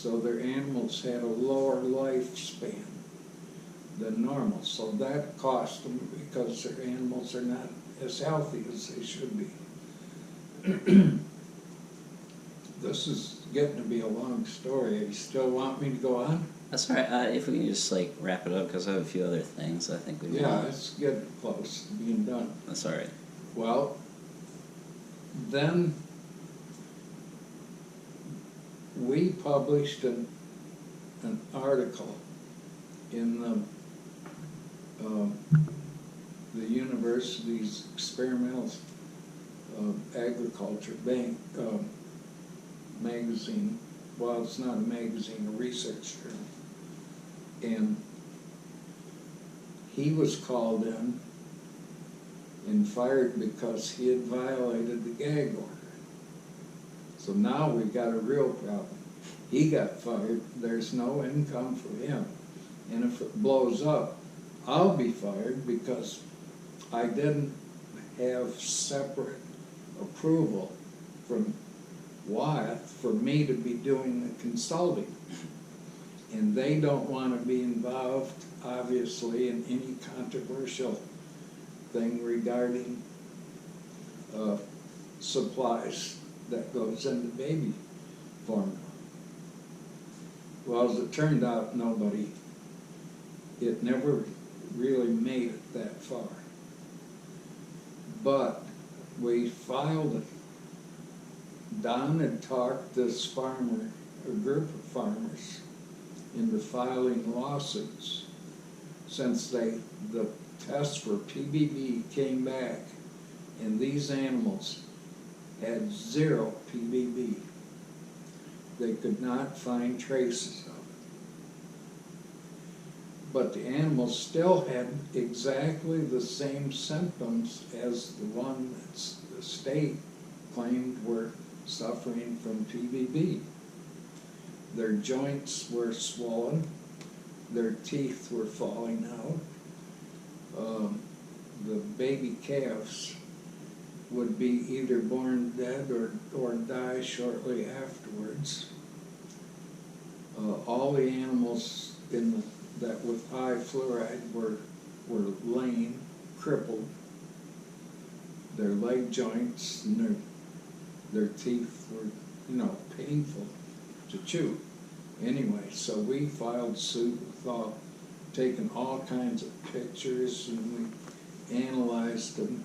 so their animals had a lower lifespan than normal. So that cost them because their animals are not as healthy as they should be. This is getting to be a long story. You still want me to go on? That's all right. If we can just like wrap it up, because I have a few other things I think we need. Yeah, it's getting close to being done. That's all right. Well, then we published an article in the university's experimental agriculture bank magazine. Well, it's not a magazine, a research journal. And he was called in and fired because he had violated the gag order. So now we've got a real problem. He got fired, there's no income for him. And if it blows up, I'll be fired because I didn't have separate approval from Wyeth for me to be doing the consulting. And they don't want to be involved, obviously, in any controversial thing regarding supplies that goes into baby formula. Well, as it turned out, it never really made it that far. But we filed it. Don had talked this farmer, a group of farmers, into filing lawsuits since the tests for PBB came back and these animals had 0 PBB. They could not find traces of it. But the animals still had exactly the same symptoms as the one that the state claimed were suffering from PBB. Their joints were swollen, their teeth were falling out, the baby calves would be either born dead or die shortly afterwards. All the animals that with high fluoride were lame, crippled. Their leg joints and their teeth were, painful to chew. Anyway, so we filed suit with taking all kinds of pictures and we analyzed them.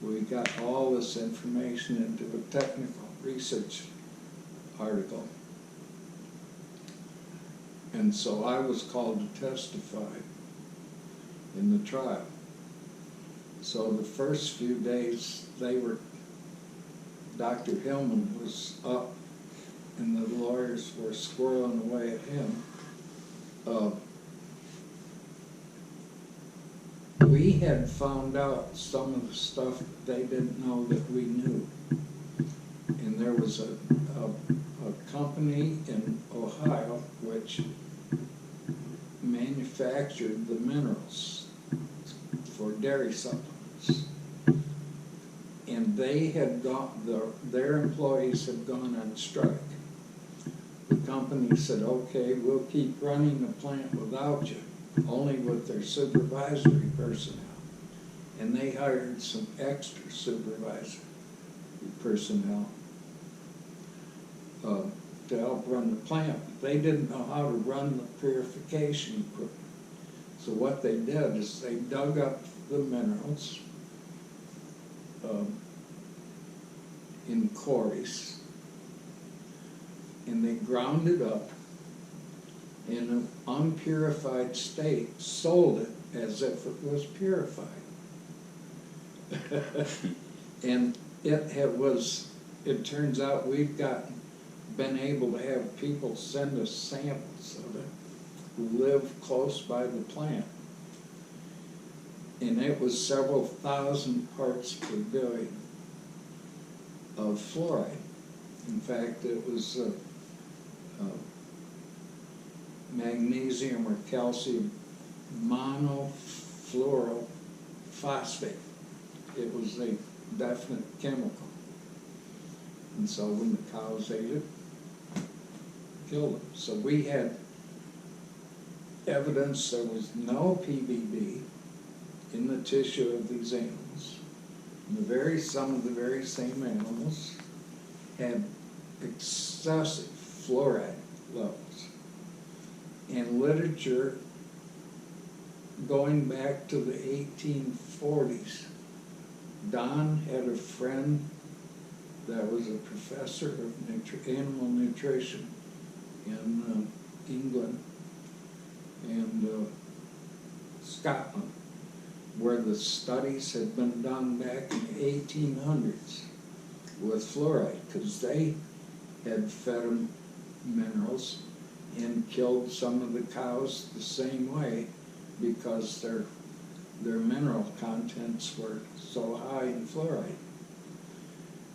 We got all this information into a technical research article. And so I was called to testify in the trial. So the first few days Dr. Hillman was up and the lawyers were squirreling away at him. We had found out some of the stuff that they didn't know that we knew. And there was a company in Ohio which manufactured the minerals for dairy supplements. And they had their employees had gone on strike. The company said, okay, we'll keep running the plant without you, only with their supervisory personnel. And they hired some extra supervisory personnel to help run the plant. They didn't know how to run the purification equipment. So what they did is they dug up the minerals in quarries, and they ground it up in an unpurified state, sold it as if it was purified. And it turns out we've been able to have people send us samples of it who live close by the plant. And it was several thousand parts per billion of fluoride. In fact, it was magnesium or calcium monofluorophosphate. It was a definite chemical. And so when the cows ate it, killed them. So we had evidence there was no PBB in the tissue of these animals. And some of the very same animals had excessive fluoride levels. In literature going back to the 1840s, Don had a friend that was a professor of animal nutrition in England and Scotland, where the studies had been done back in the 1800s with fluoride, because they had fed them minerals and killed some of the cows the same way because their mineral contents were so high in fluoride.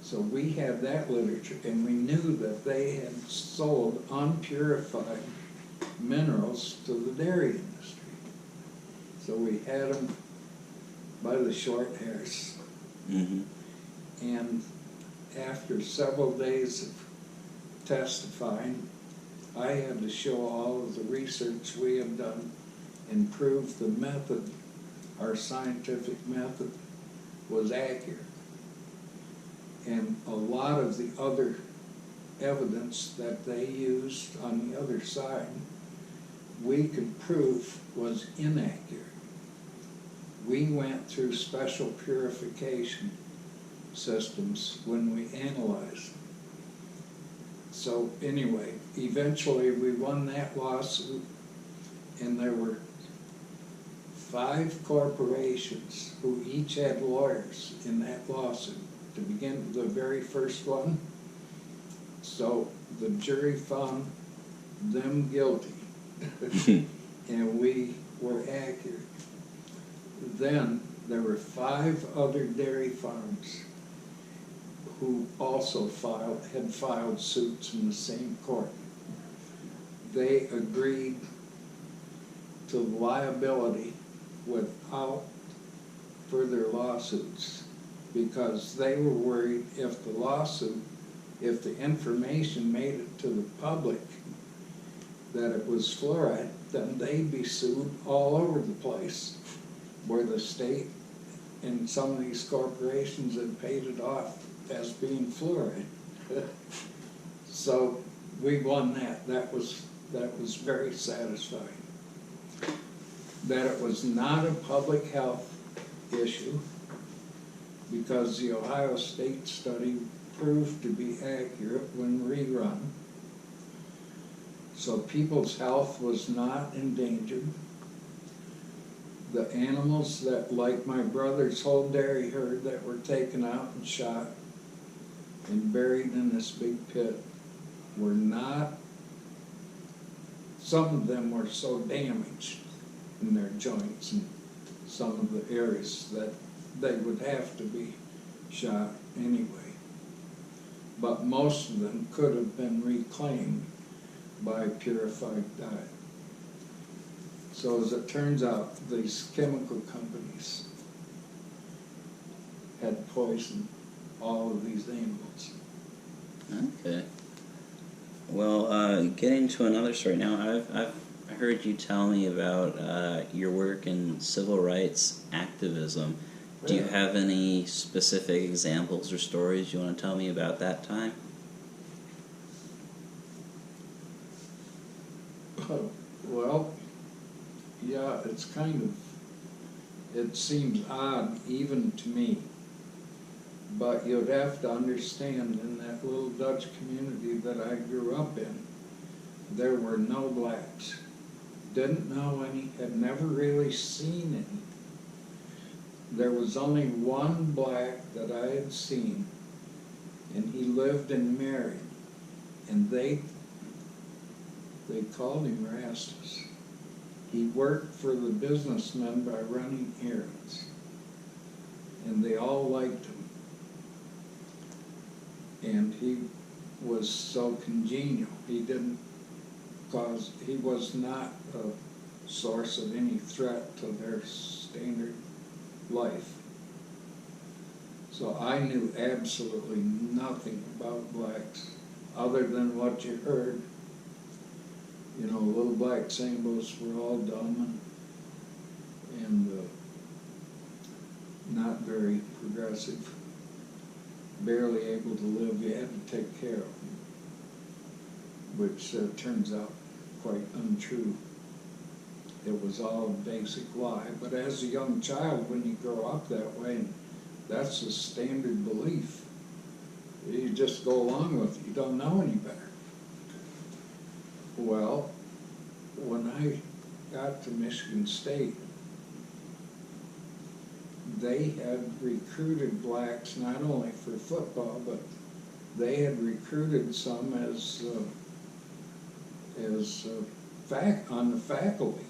So we had that literature, and we knew that they had sold unpurified minerals to the dairy industry. So we had them by the short hairs. Mm-hmm. And after several days of testifying, I had to show all of the research we had done and prove the method, our scientific method, was accurate. And a lot of the other evidence that they used on the other side, we could prove was inaccurate. We went through special purification systems when we analyzed. So anyway, eventually we won that lawsuit, and there were 5 corporations who each had lawyers in that lawsuit to begin with the very first one. So the jury found them guilty, and we were accurate. Then there were 5 other dairy farms who also had filed suits in the same court. They agreed to liability without further lawsuits, because they were worried if the information made it to the public that it was fluoride, then they'd be sued all over the place, where the state and some of these corporations had paid it off as being fluoride. So we won that. That was very satisfying. That it was not a public health issue, because the Ohio State study proved to be accurate when rerun. So people's health was not endangered. The animals that, like my brother's whole dairy herd, that were taken out and shot and buried in this big pit, were not, some of them were so damaged in their joints and some of the areas that they would have to be shot anyway. But most of them could have been reclaimed by purified diet. So as it turns out, these chemical companies had poisoned all of these animals. Okay. Well, getting to another story now, I've heard you tell me about your work in civil rights activism. Do you have any specific examples or stories you want to tell me about that time? Well, yeah, it seems odd even to me, but you'd have to understand, in that little Dutch community that I grew up in, there were no blacks. Didn't know any, had never really seen any. There was only one black that I had seen, and he lived in Marion, and they called him Rastus. He worked for the businessmen by running errands, and they all liked him. And he was so congenial. He was not a source of any threat to their standard life. So I knew absolutely nothing about blacks other than what you heard you know, little black sambos were all dumb and not very progressive, barely able to live. You had to take care of them, which turns out quite untrue. It was all a basic lie. But as a young child, when you grow up that way, that's a standard belief. You just go along with it. You don't know any better. Well, when I got to Michigan State, they had recruited blacks not only for football, but they had recruited some as on the faculty.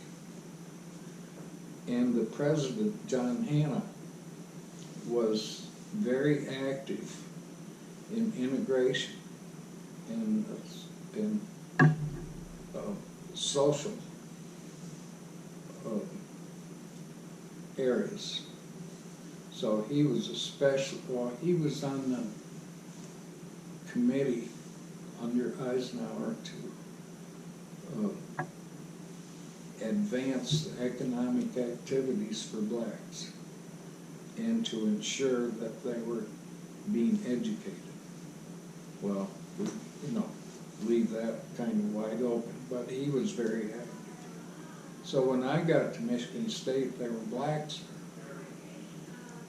And the president, John Hanna, was very active in integration and social areas. So he was he was on the committee under Eisenhower to advance the economic activities for blacks and to ensure that they were being educated. Well, you know, leave that kind of wide open, but he was very active. So when I got to Michigan State, there were blacks,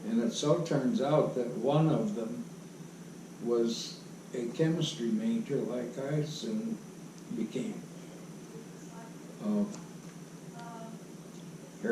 and it so turns out that one of them was a chemistry major like I soon became.